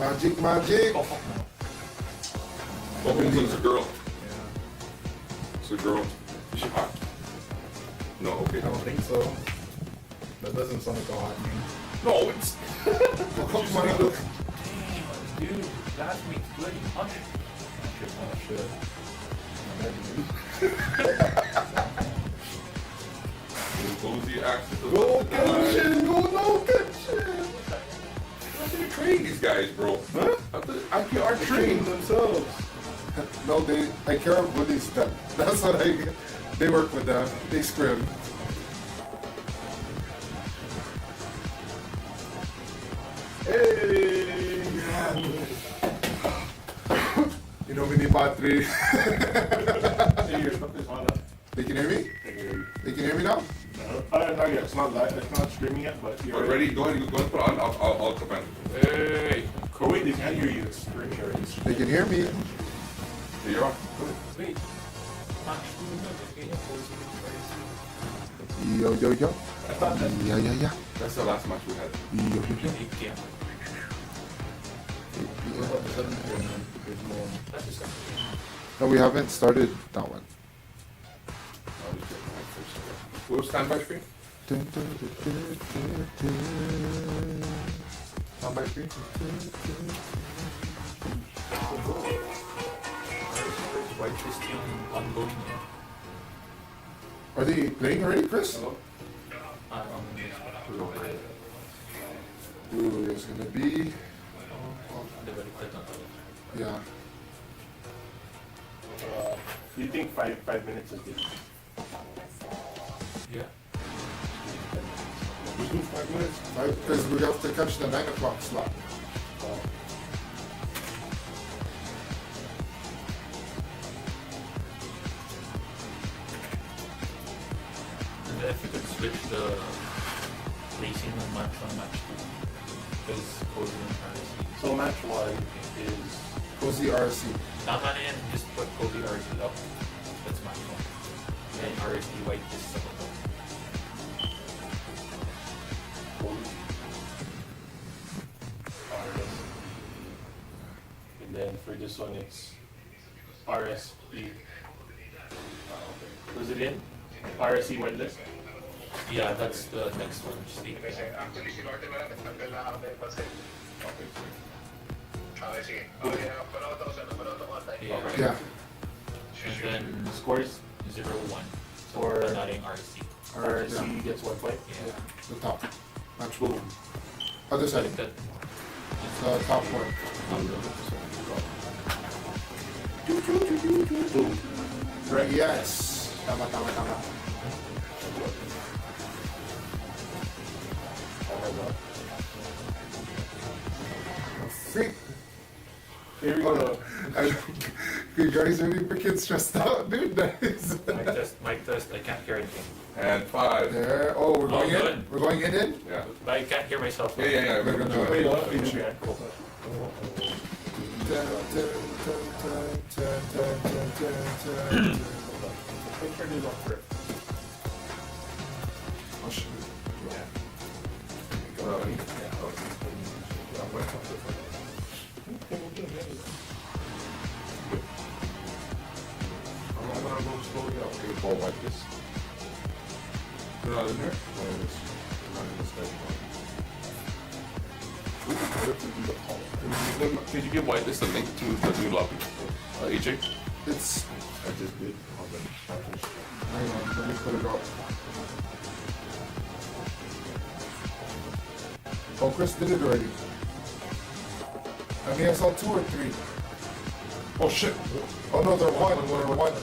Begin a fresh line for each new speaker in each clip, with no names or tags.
Magic, magic.
Oh, fuck no.
Oh, it's a girl.
Yeah.
It's a girl. Is she hot? No, okay.
I don't think so. That doesn't sound like a hot name.
No, it's.
Come on, look.
Dude, last week's bloody hot.
Oh shit.
Cozy access.
Go Kenshin, go no Kenshin.
How do you train these guys, bro?
Huh?
How do IPR
Train
train?
themselves.
No, I care of bullies them. That's what they work with them. They scrim. Hey! You know, we need bot 3.
Hey, your stuff is on up.
They can hear me? They can hear me now?
Not yet. It's not live. It's not streaming yet, but you're
Ready? Go ahead. Go ahead. Put it on. I'll comment. Hey.
Wait, they can't hear you. It's streaming already.
They can hear me.
Hey, you're on.
Wait.
Yo, yo, yo.
I thought that.
Yeah, yeah, yeah.
That's the last match we had.
Yo, yo, yo.
Yeah. That's just
No, we haven't started that one.
We'll stand by screen.
Dun, dun, dun, dun, dun, dun.
Stand by screen.
White is still ongoing.
Are they playing already, Chris?
Hello?
Ooh, there's gonna be. Yeah.
You think five minutes is good?
Yeah.
We do 5 minutes. Because we have to catch the 9 o'clock slot.
And if you could switch the placing on match 2. Because Cozy and RC.
So match 1 is.
Cozy RC.
Tama na yan, just put Cozy RC up. That's match 1. And RC White is second up.
RS. And then for this one it's RSP. Was it in? RSC whitelist?
Yeah, that's the next one. Sleep. Yeah.
Yeah.
And then
Scores?
0-1. So
Or-
we're not in RC.
RSC gets 1 point?
Yeah.
The top. Match
Boom.
Other
I
side.
think that
The top one.
Boom.
Right. Yes. Tama, tama, tama. Freak.
Here we go.
You guys are really freaking stressed out, dude. That is.
mic test, I can't hear anything.
And 5.
There. Oh, we're going in.
good.
We're going in.
Yeah.
But I can't hear myself.
Yeah. We're gonna do it.
Wait, what? Wait, okay.
Cool.
Make sure these on first.
Oh, shit.
I'm gonna go slowly up. Okay, ball like this. Put it out in there. Like this. Not in this type of Did you give White this a link to the new lobby? AJ?
It's.
I just did.
Hang on, let me put it up. Oh, Chris did it already. I mean, I saw 2 or 3. Oh shit! Oh no, they're 1. They're 1.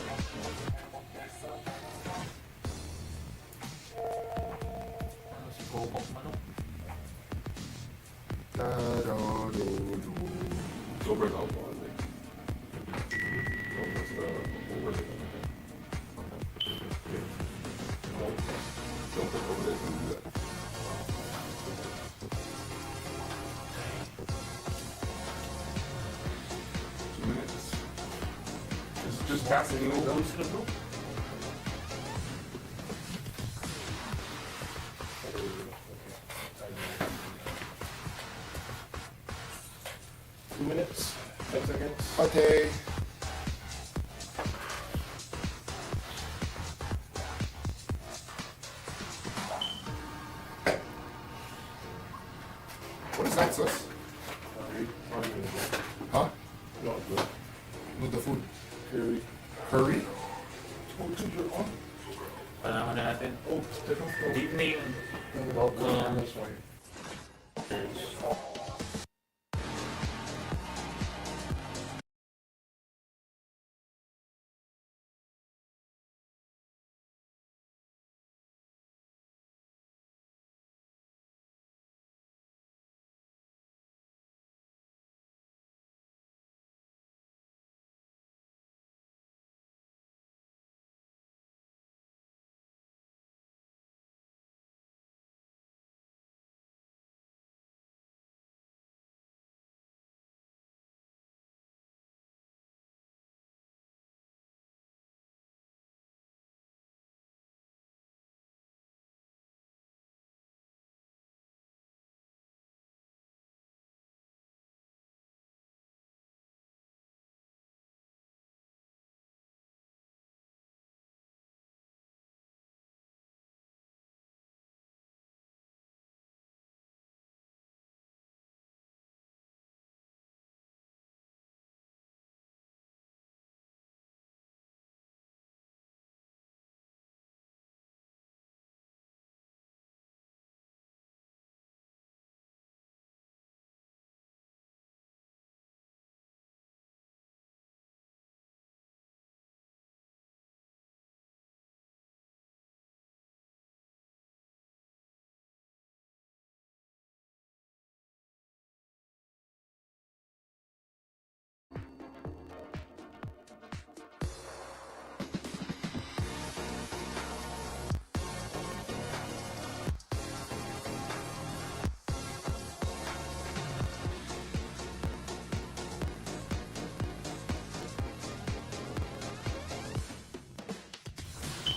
Go bring out one. That's the overlay. Don't put over there and do that. Just casting it over.
2 minutes, 10 seconds.
Okay. What is that sauce? Huh?
No, good.
With the food.
Curry.
Curry?
Panahon na natin.
Oh, take off the
Evening.
welcome. This one.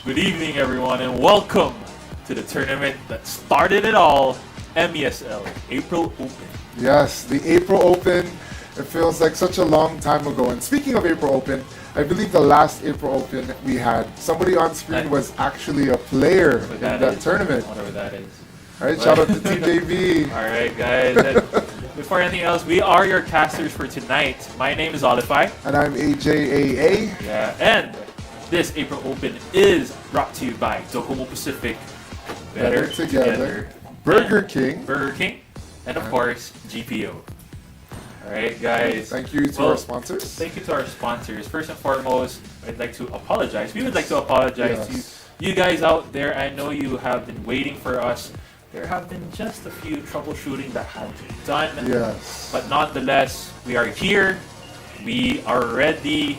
Good evening, everyone, and welcome to the tournament that started it all, MESL April Open.
Yes, the April Open. It feels like such a long time ago. And speaking of April Open, I believe the last April Open we had, somebody on screen was actually a player in that tournament.
Whatever that is.
All right, shout out to TJV.
All right, guys. And before anything else, we are your casters for tonight. My name is Olify.
And I'm AJAA.
Yeah, and this April Open is brought to you by Docomo Pacific.
Better Together. Burger King.
Burger King. And of course, GPO. Alright, guys.
Thank you to our sponsors.
Thank you to our sponsors. First and foremost, I'd like to apologize. We would like to apologize to you guys out there. I know you have been waiting for us. There have been just a few troubleshooting that had to be done.
Yes.
But nonetheless, we are here. We are ready.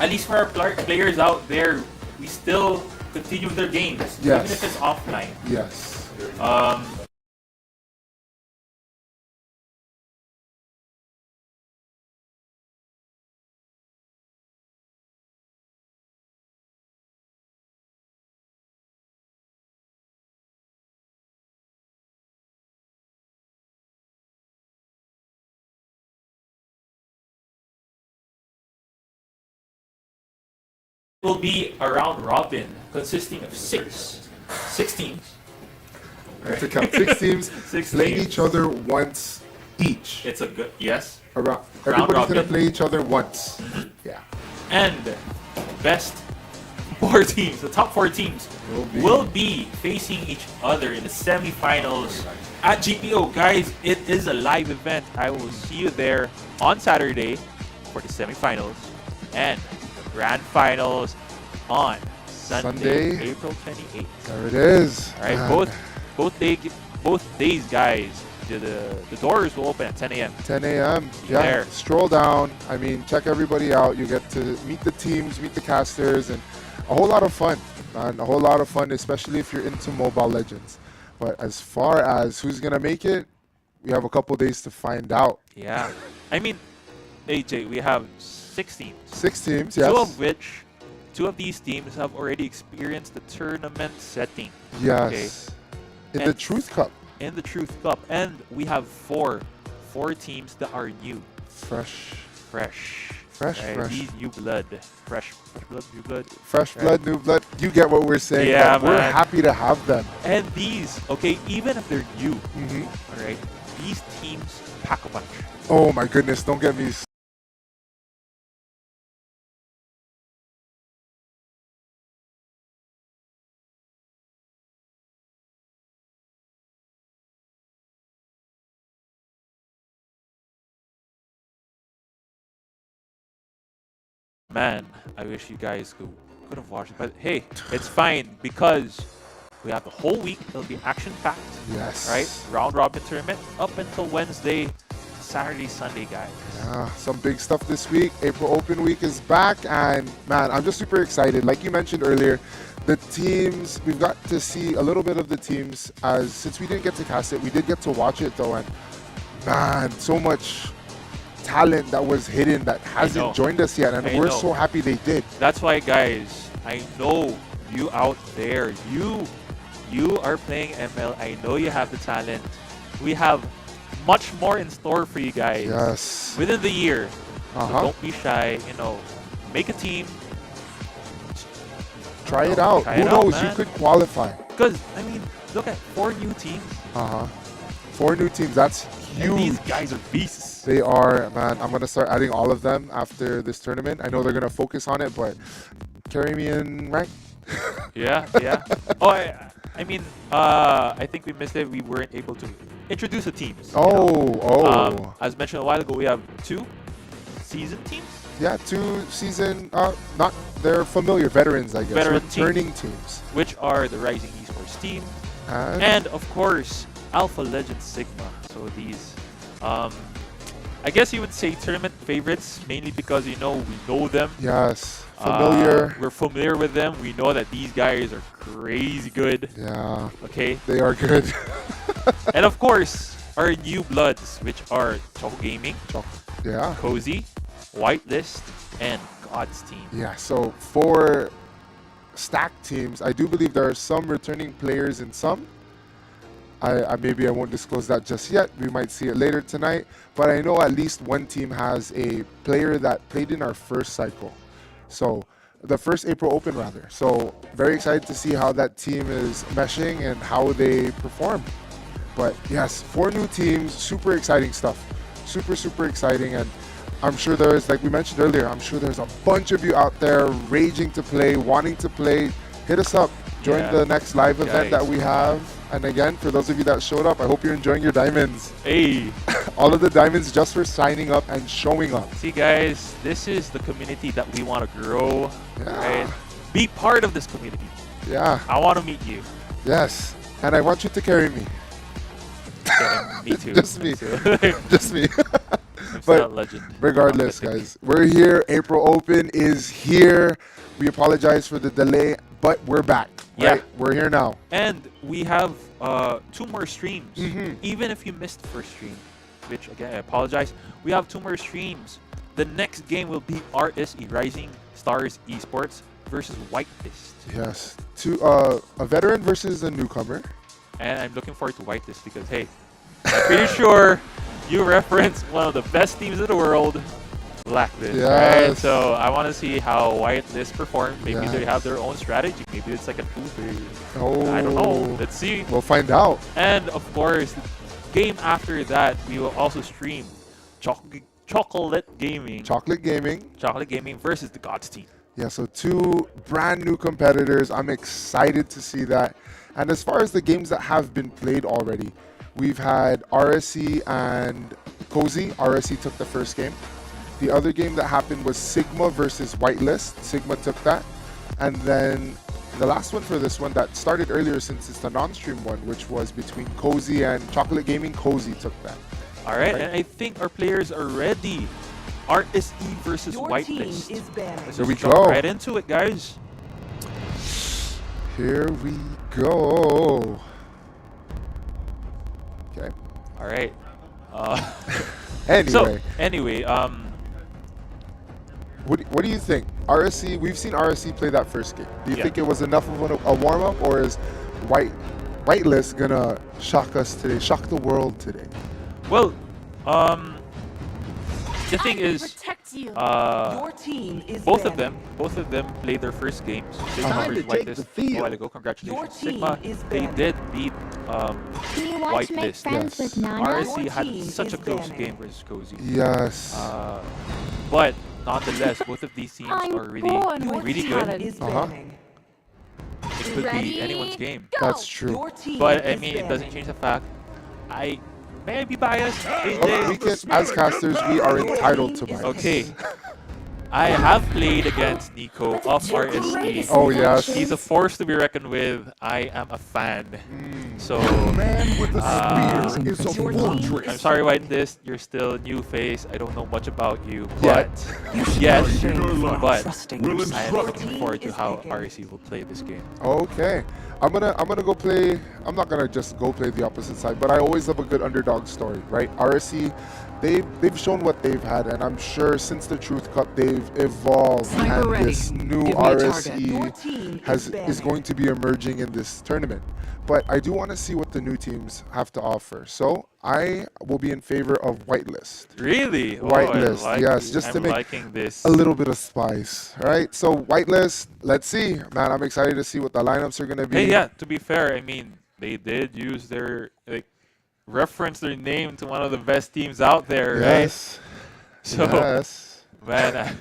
At least for our players out there, we still continue their games,
Yes.
even if it's offline.
Yes.
Will be a round robin consisting of six teams.
To count 6 teams,
Six
playing
teams.
each other once each.
It's a good yes.
Everybody's
robin.
gonna play each other once. Yeah.
And best 4 teams, the top 4 teams, will be facing each other in the semifinals at GPO. Guys, it is a live event. I will see you there on Saturday for the semifinals and the grand finals on Sunday. April 28th.
There it is.
All right, both days, guys. The doors will open at 10 a.m.
10 a.m. Yeah.
There.
Stroll down. I mean, check everybody out. You get to meet the teams, meet the casters, and a whole lot of fun. And a whole lot of fun, especially if you're into Mobile Legends. But as far as who's gonna make it, we have a couple days to find out.
Yeah. I mean, AJ, we have 6 teams.
6 teams, yes.
Two of these teams have already experienced the tournament setting.
Yes. In the Truth Cup.
In the Truth Cup. And we have 4 4 teams that are new,
Fresh,
fresh.
fresh.
These new blood, fresh blood, new blood.
Fresh
Right.
blood, new blood. You get what we're saying.
Yeah,
but we're
man.
happy to have them.
And these, okay, even if they're new,
Hmm.
all right, these teams pack a punch.
Oh my goodness, don't get me.
Man, I wish you guys could have watched it, but hey, it's fine because we have the whole week. It'll be action-packed,
Yes.
right? Round robin tournament up until Wednesday, Saturday, Sunday, guys.
Yeah, some big stuff this week. April Open Week is back, and man, I'm just super excited. Like you mentioned earlier, the teams, we've got to see a little bit of the teams, as since we didn't get to cast it, we did get to watch it though, and man, so much talent that was hidden that
know.
hasn't joined us yet, and
I
we're
know.
so happy they did.
That's why, guys, I know you out there, you are playing ML. I know you have the talent. We have much more in store for you guys
Yes.
within the year. So
Uh-huh.
don't be shy. Make a team.
Try it out.
Try
Who
it out,
knows?
man.
You could qualify.
Because, I mean, look at 4 new teams.
Uh-huh. 4 new teams. That's
And
huge.
these guys are beasts.
They are, man. I'm going to start adding all of them after this tournament. I know they're going to focus on it, but carry me in rank.
Yeah, yeah. Oh, I think we missed it. We weren't able to introduce the teams.
As
As mentioned a while ago, we have 2 season teams.
yeah, 2 season, not, they're familiar veterans, I guess.
Veteran
Returning teams.
Which are the Rising Esports team,
And,
and of course, Alpha Legend Sigma. So these, I guess you would say tournament favorites, mainly because we know them.
yes, familiar.
We're familiar with them. We know that these guys are crazy good.
Yeah,
Okay,
they are good.
and of course, our new bloods, which are Choco Gaming,
Yeah.
Cozy, Whitelist, and God's team.
Yeah, so for stacked teams, I do believe there are some returning players in some. Maybe I won't disclose that just yet. We might see it later tonight. But I know at least one team has a player that played in our first cycle. So the first April Open, rather. So very excited to see how that team is meshing and how they perform. But yes, 4 new teams, super exciting stuff. Super, super exciting. And I'm sure there's, like we mentioned earlier, I'm sure there's a bunch of you out there raging to play, wanting to play. Hit us up. Join
Yeah.
the next live event
Guys.
that we have. And again, for those of you that showed up, I hope you're enjoying your diamonds.
Hey,
All of the diamonds just for signing up and showing up.
see guys, this is the community that we want to grow.
Yeah.
Right? Be part of this community.
Yeah,
I want to meet you.
yes. And I want you to carry me.
Yeah, me too.
Just me.
too.
Just me.
I'm
But
still a legend.
regardless,
I'm just
guys, we're here. April Open is here. We apologize for the delay, but we're back.
Yeah.
Right? We're here now.
And we have 2 more streams.
Mhm.
Even if you missed the first stream, which again I apologize, we have 2 more streams. The next game will be RSE Rising Stars Esports versus Whitelist.
Yes. A veteran versus a newcomer.
And I'm looking forward to Whitelist because hey, I'm pretty sure you reference one of the best teams in the world, Blacklist. Right?
Yes.
So I want to see how Whitelist perform. Maybe they
Yes.
have their own strategy. Maybe it's like a 2-3.
Oh.
I don't know. Let's see.
We'll find out.
And of course, game after that, we will also stream Chocolate Gaming.
Chocolate Gaming.
Chocolate Gaming versus the Gods team.
Yeah, so 2 brand new competitors. I'm excited to see that. And as far as the games that have been played already, we've had RSC and Cozy. RSC took the first game. The other game that happened was Sigma versus Whitelist. Sigma took that. And then the last one for this one that started earlier, since it's the non-stream one, which was between Cozy and Chocolate Gaming, Cozy took that.
All right,
Right.
and I think our players are ready. RSE versus
Your team
Whitelist.
is banned.
Let's
Here we
just jump
go.
right into it, guys.
Here we go. Okay.
All right.
Anyway,
So anyway,
what do you think? RSC, we've seen RSC play that first game. Do you
Yeah.
think it was enough of a warm-up, or is Whitelist gonna shock us today, shock the world today?
well, Um, the thing
I will
is,
protect you.
Your team is
both of
banning.
them played their first games. Sigma
Time
versus Whitelist a while ago. Congratulations,
Your
Sigma.
team is
They
banning.
did beat
Do you want to make
Whitelist.
friends
Yes.
with Nana?
RSC
Your
had
team
such a
is
close
banning.
game versus Cozy.
Yes.
But nonetheless, both of these teams
I'm
are really,
born
Your
with
really
team
good.
talent.
is
Uh-huh.
banning.
It could
Ready?
be anyone's game.
Go!
That's true.
Your team
But I
is
mean, it doesn't
banning.
change the fact I may be biased.
But we can, as casters, we are entitled to bias.
Okay. I have played against Nico of RSC.
Oh, yes.
He's a force to be reckoned with. I am a fan. So,
Your team
I'm
is
sorry, Whitelist. You're still a new face. I don't know much about you.
Yet.
But,
You should
yes,
be ashamed for
but
trusting
I am
yourself.
looking forward to how RSC will play this game.
Okay. I'm gonna go play. I'm not gonna just go play the opposite side, but I always love a good underdog story, right? RSC, they've shown what they've had, and I'm sure since the Truth Cup they've evolved,
Sniper
and
ready.
this new
Give me a target.
Your
RSC
team
is
banning.
going to be emerging in this tournament. But I do want to see what the new teams have to offer. So I will be in favor of Whitelist.
Really?
Whitelist, yes, just to
I'm
make
liking this.
A little bit of spice, right? So Whitelist, let's see. Man, I'm excited to see what the lineups are going to be.
Hey, yeah, to be fair, I mean, they did use their, reference their name to one of the best teams out there,
Yes.
right? So,
Yes.
man,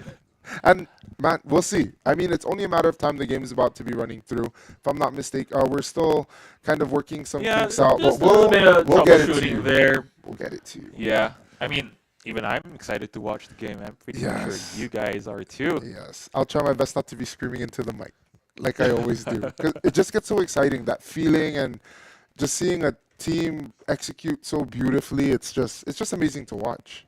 And man, we'll see. I mean, it's only a matter of time. The game is about to be running through. If I'm not mistaken, we're still kind of working some
yeah,
kinks out,
just
but
a little bit of
we'll get it to
troubleshooting
you.
there.
We'll get it to you.
Yeah, I mean, even I'm excited to watch the game. I'm pretty sure
Yes.
you guys are too.
Yes. I'll try my best not to be screaming into the mic like I always do. 'Cause it just gets so exciting, that feeling, and just seeing a team execute so beautifully. It's just amazing to watch.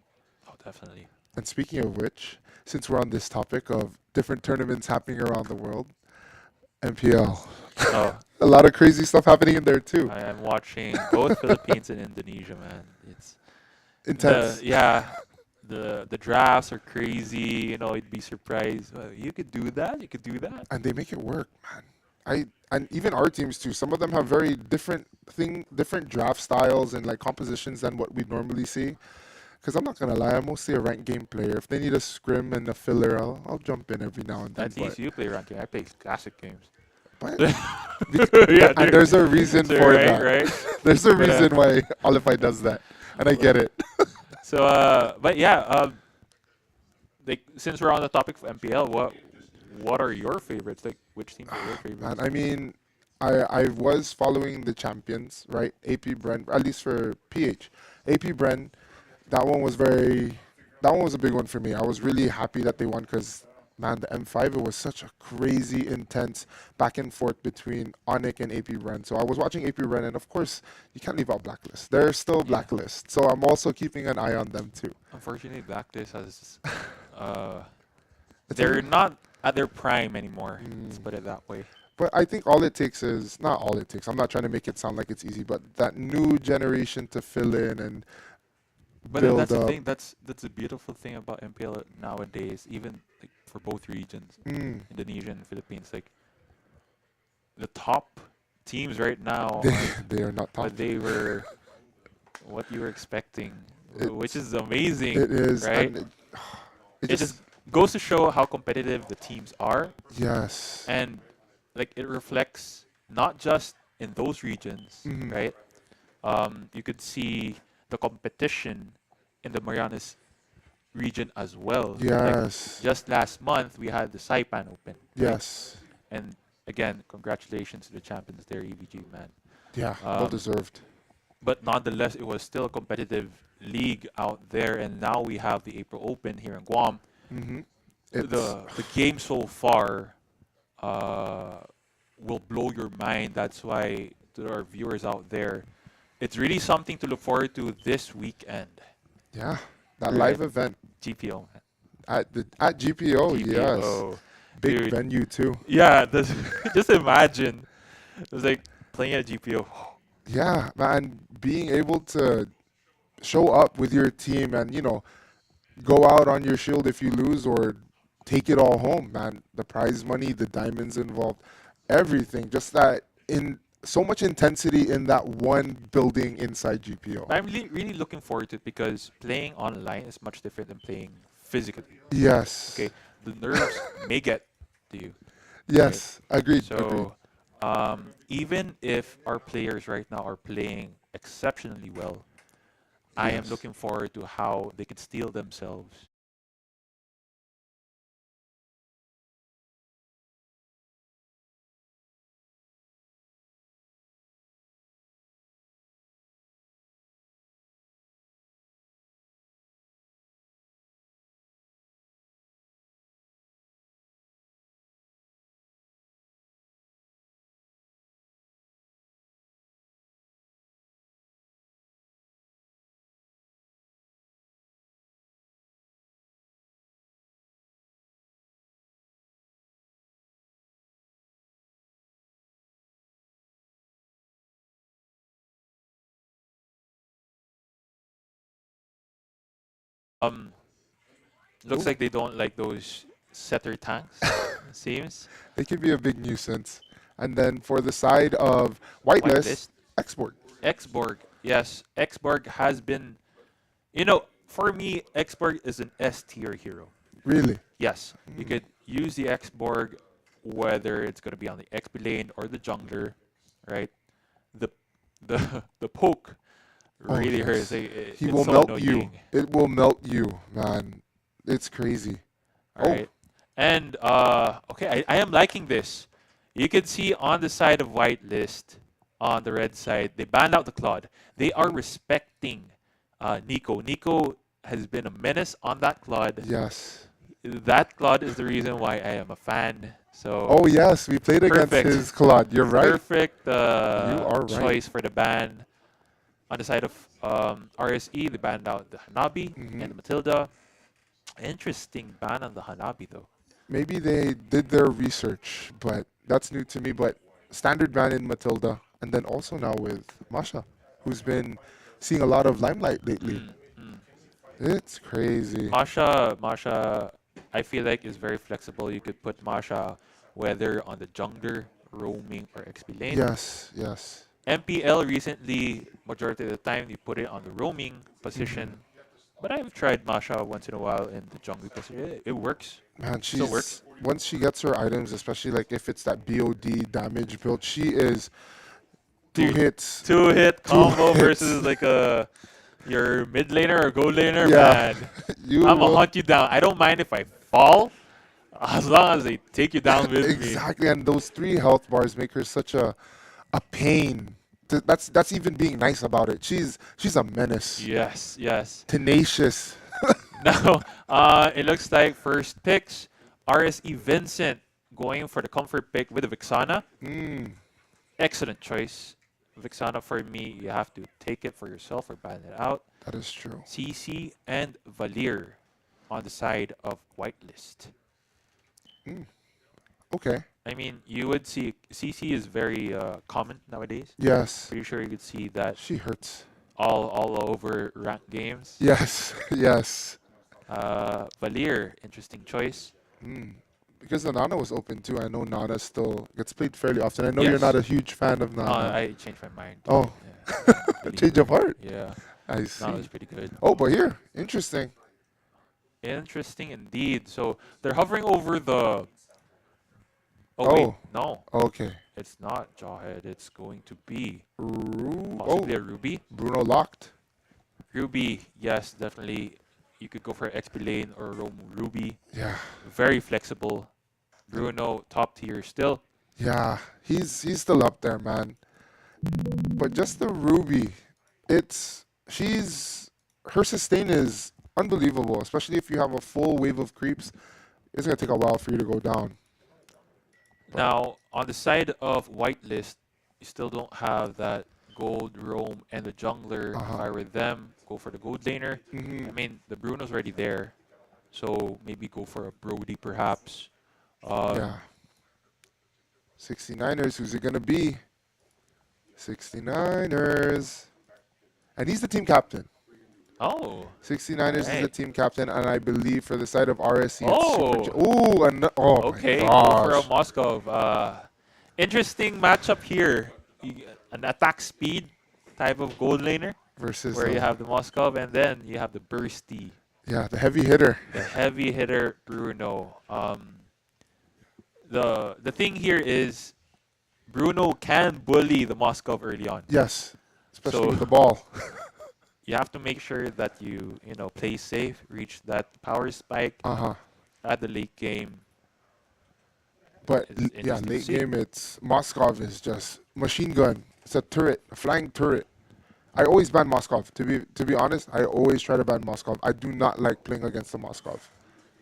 Oh, definitely.
And speaking of which, since we're on this topic of different tournaments happening around the world, MPL.
Oh,
A lot of crazy stuff happening in there too.
I am watching both Philippines and Indonesia, man. It's
Intense.
the drafts are crazy. You know, you'd be surprised. You could do that. You could do that.
And they make it work, man. And even our teams too. Some of them have very different draft styles and like compositions than what we normally see. Because I'm not gonna lie, I'm mostly a ranked game player. If they need a scrim and a filler, I'll jump in every now and then.
At least you play ranking. I play classic games.
But,
Yeah,
and there's a reason
dude,
for
right,
that.
right?
There's a
But,
reason why Olify does that, and I get it.
So, but yeah, like since we're on the topic of MPL, what are your favorites? Like, which teams are your favorites?
Man, I mean, I was following the champions, right? AP Bren, at least for PH. AP Bren, that one was a big one for me. I was really happy that they won because, man, the M5, it was such a crazy, intense back and forth between Onic and AP Bren. So I was watching AP Bren, and of course, you can't leave out Blacklist. They're still Blacklist. So I'm also keeping an eye on them too.
Unfortunately, Blacklist has
It's
they're
only-
not at their prime anymore. Let's put it that way.
But I think all it takes is, not all it takes, I'm not trying to make it sound like it's easy, but that new generation to fill in and
But
build
that's the
up.
thing. That's a beautiful thing about MPL nowadays. Even like for both regions, Indonesia and Philippines, like the top teams right now,
they are not top.
but they were what you were expecting, which is amazing.
It is.
right.
And
It just goes to show how competitive the teams are,
yes.
and like it reflects not just in those regions,
Mhm.
right? You could see the competition in the Marianas region as well. Like,
Yes.
just last month we had the Saipan Open. right?
Yes.
And again, congratulations to the champions there, EVG, man.
Yeah. Well
Um,
deserved.
But nonetheless, it was still a competitive league out there, and now we have the April Open here in Guam.
Mm-hmm.
The game so far will blow your mind. That's why, to our viewers out there, it's really something to look forward to this weekend.
Yeah. That
Right.
live event
GPO, man.
at GPO. Yes.
GPO.
Big
Dude.
venue too.
Yeah, just imagine. It was like playing at GPO.
Yeah, man. Being able to show up with your team and go out on your shield if you lose, or take it all home, man. The prize money, the diamonds involved, everything. Just that so much intensity in that one building inside GPO.
I'm really looking forward to it because playing online is much different than playing physically.
Yes.
Okay, the nerves may get to you. Right?
Yes. Agreed. Agreed.
So even if our players right now are playing exceptionally well, I am
Yes.
looking forward to how they can steal themselves. Um, looks
Ooh.
like they don't like those setter tanks. It seems
They could be a big nuisance. And then for the side of Whitelist,
whitelist.
export.
Xborg, yes, Xborg has been. For me, Xborg is an S tier hero.
Really?
Yes, you could use the Xborg, whether it's going to be on the XP lane or the jungler, right? The the poke
Oh,
really
yes.
hurts.
He
It's
will
so
melt you.
annoying.
It will melt you, man. It's crazy.
All
Oh,
right, and okay, I am liking this. You can see on the side of whitelist, on the red side, they banned out the Claude. They are respecting Nico. Nico has been a menace on that Claude.
yes.
That Claude is the reason why I am a fan. So
Oh, yes. We played against
perfect.
his Claude. You're right.
Perfect
You are right.
choice for the ban. On the side of RSE, they banned out the Hanabi
Mm-hmm.
and the Matilda. Interesting ban on the Hanabi, though.
Maybe they did their research, but that's new to me. But standard ban in Matilda, and then also now with Masha, who's been seeing a lot of limelight lately. It's crazy.
Masha, I feel like is very flexible. You could put Masha whether on the jungler, roaming, or XP lane.
Yes, yes.
MPL recently, majority of the time, you put it on the roaming position. But I've tried Masha once in a while in the jungle position. It works.
Man,
Still works.
once she gets her items, especially like if it's that BOD damage build, she is two
Dude,
hits.
Two-hit
Two
combo
hits.
versus like your mid laner or gold laner,
Yeah.
man.
You
I'm gonna
will
hunt you down. I don't mind if I fall, as long as they take you down with me.
exactly, and those 3 health bars make her such a pain. That's even being nice about it. She's a menace.
Yes, yes.
Tenacious.
Now, it looks like first picks, RSE Vincent going for the comfort pick with the Vixana.
Mm,
Excellent choice. Vixana for me, you have to take it for yourself or ban it out.
that is true.
CC and Valir on the side of whitelist.
Okay.
I mean, you would see CC is very common nowadays.
Yes.
Pretty sure you could see that
She hurts.
all over ranked games.
Yes. Yes.
Valir, interesting choice.
Mm. Because the Nana was open too. I know Nana still gets played fairly often. I know you're
Yes.
not a huge fan of Nana.
I changed my mind.
Oh.
Yeah, really,
Change of heart.
yeah,
I see.
Nana's pretty good.
Oh, but here, interesting.
Interesting indeed. So they're hovering over the. Oh, wait,
Oh.
no,
Okay.
it's not Jawhead. It's going to be
Oh,
possibly a Ruby.
Bruno locked.
Ruby, yes, definitely. You could go for XP lane or roam Ruby.
Yeah.
Very flexible. Bruno, top tier still.
Yeah. He's still up there, man. But just the Ruby, her sustain is unbelievable, especially if you have a full wave of creeps. It's gonna take a while for you to go down.
Now, on the side of whitelist, you still don't have that gold roam and the jungler. If I were them, go for the gold laner. I mean, the Bruno's already there, so maybe go for a Brody perhaps.
Yeah. 69ers, who's it gonna be? 69ers. And he's the team captain.
Oh,
69ers is the
Alright.
team captain, and I believe for the side of RSC,
Oh.
it's oh
okay.
my
Go for a
gosh.
Moskov. Interesting matchup here. an attack speed type of gold laner
versus
where you have the Moskov and then you have the bursty,
yeah, the heavy hitter.
the heavy hitter Bruno. The thing here is Bruno can bully the Moskov early on.
Yes, especially
So
with the ball.
you have to make sure that you know play safe, reach that power spike
Uh-huh.
at the late game.
But
It's
yeah,
interesting to
late
see.
game, it's Moskov is just machine gun. It's a turret, a flying turret. I always ban Moskov. To be honest, I always try to ban Moskov. I do not like playing against the Moskov.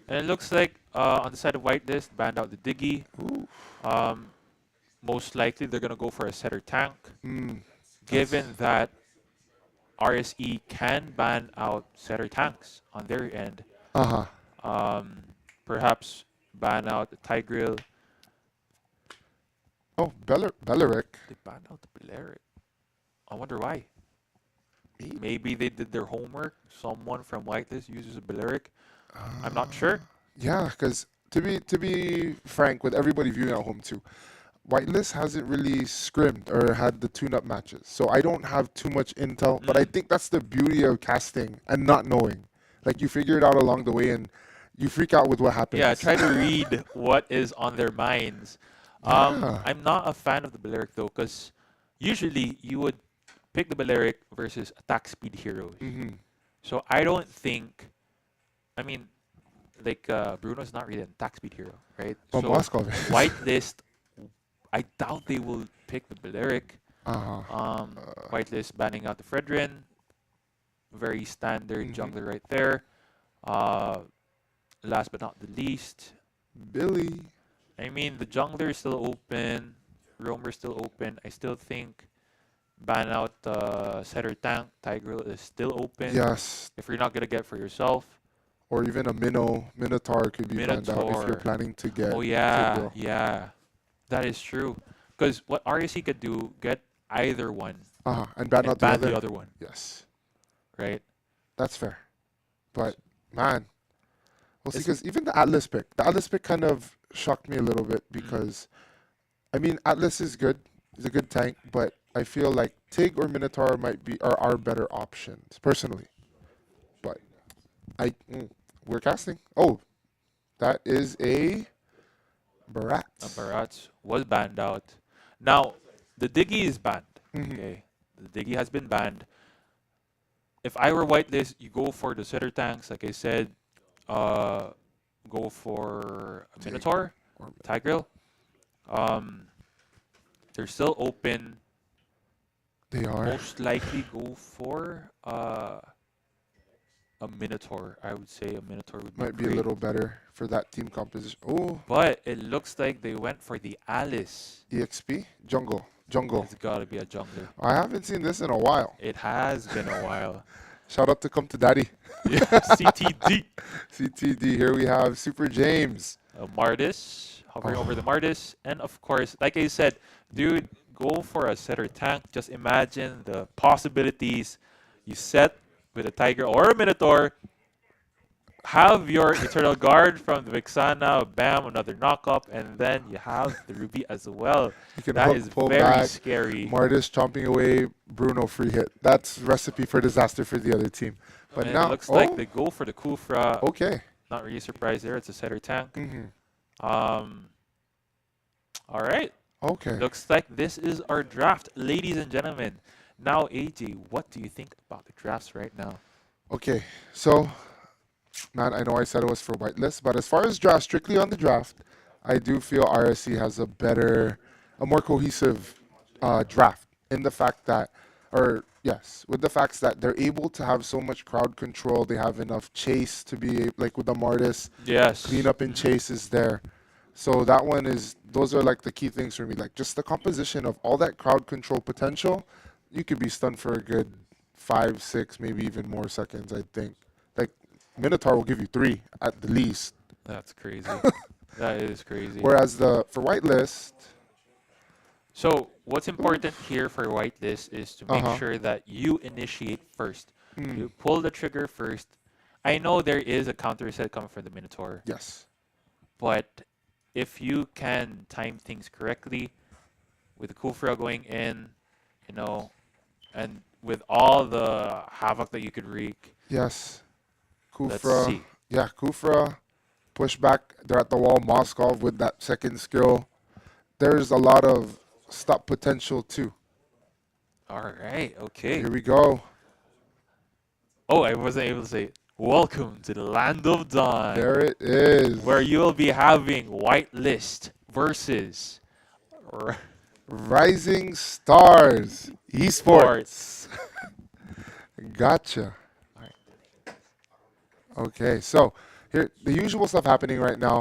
And it looks like on the side of whitelist, banned out the Diggy.
Ooh.
Most likely they're gonna go for a setter tank,
Mm,
given that RSE can ban out setter tanks on their end.
uh-huh.
Perhaps ban out the Tigreal.
Oh, Belleric.
They banned out the Balearic. I wonder why. Maybe they did their homework. Someone from whitelist uses a Balearic. I'm not sure.
Yeah, because to be frank, with everybody viewing at home too, Whitelist hasn't really scrimmed or had the tune-up matches, so I don't have too much intel. But I think that's the beauty of casting and not knowing. Like you figure it out along the way, and you freak out with what happens.
Yeah, try to read what is on their minds.
Yeah.
I'm not a fan of the Balearic though, because usually you would pick the Balearic versus attack speed heroes.
Mm-hmm.
So I don't think, I mean, like Bruno's not really an attack speed hero, right?
But
So
Moskov is.
whitelist, I doubt they will pick the Balearic.
Uh-huh.
Whitelist banning out the Fredrin, very standard
Mhm.
jungler right there. Last but not the least,
Billy.
I mean, the jungler is still open. Roamer is still open. I still think ban out setter tank. Tigreal is still open.
Yes.
If you're not going to get for yourself.
Or even a Minotaur could be banned out if
Minotaur.
you're planning to get.
Oh, yeah.
Tigreal.
Yeah. That is true. Because what RSC could do, get either one
Uh-huh. And ban
and
out
ban
the
the
other.
other one,
Yes.
right?
That's fair. But, man. We'll see,
It's-
because even the Atlas pick kind of shocked me a little bit because, I mean, Atlas is good. He's a good tank, but I feel like Tig or Minotaur might be are our better options, personally. But, we're casting. Oh, that is a Barat.
Barats was banned out. Now, the Diggy is banned.
Mhm.
Okay, the Diggy has been banned. If I were whitelist, you go for the setter tanks, like I said. Go for a
Tig
Minotaur,
or-
Tigreal. They're still open.
They are.
Most likely go for a Minotaur. I would say a Minotaur would
Might be a
great.
little better for that team composition. Oh,
But it looks like they went for the Alice.
EXP? Jungle.
It's got to be a jungler.
I haven't seen this in a while.
It has been a while.
Shout out to Come to Daddy.
Yeah, CTD.
CTD. Here we have Super James.
Mardis, hovering over the Mardis. And of course, like I said, dude, go for a setter tank. Just imagine the possibilities. You set with a Tiger or a Minotaur. Have your Eternal Guard from the Vixana, bam, another knockup, and then you have the Ruby as well.
You can
That
hook,
is
pull
very
back.
scary.
Mardis chomping away. Bruno free hit. That's recipe for disaster for the other team. But
And
now,
it looks like they go for the Kufra.
okay.
Not really surprised there. It's a setter tank.
Hmm.
All right.
Okay.
Looks like this is our draft, ladies and gentlemen. Now, AJ, what do you think about the drafts right now?
Okay. So, man, I know I said it was for whitelist, but as far as draft, strictly on the draft, I do feel RSC has a more cohesive draft in the fact that, with the facts that they're able to have so much crowd control. They have enough chase to be like with the Mardis.
Yes.
Clean up and chase is there. So those are like the key things for me. Like just the composition of all that crowd control potential, you could be stunned for a good 5, 6, maybe even more seconds, I think. Like Minotaur will give you 3 at the least.
That's crazy. That is crazy.
Whereas for whitelist,
So what's important here for whitelist is to make
Uh-huh.
sure that you initiate first.
Hmm.
You pull the trigger first. I know there is a counter set coming from the Minotaur,
yes.
but if you can time things correctly, with Kufra going in, and with all the havoc that you could wreak.
Yes.
Let's
Kufra.
see.
Yeah, Kufra. Push back. They're at the wall. Moskov with that second skill. There's a lot of stop potential too.
All right. Okay.
Here we go.
Oh, I wasn't able to say it. Welcome to the land of Dawn,
There it is.
where you will be having Whitelist versus
Rising Stars Esports.
Sports.
Gotcha.
All right.
Okay, so here the usual stuff happening right now.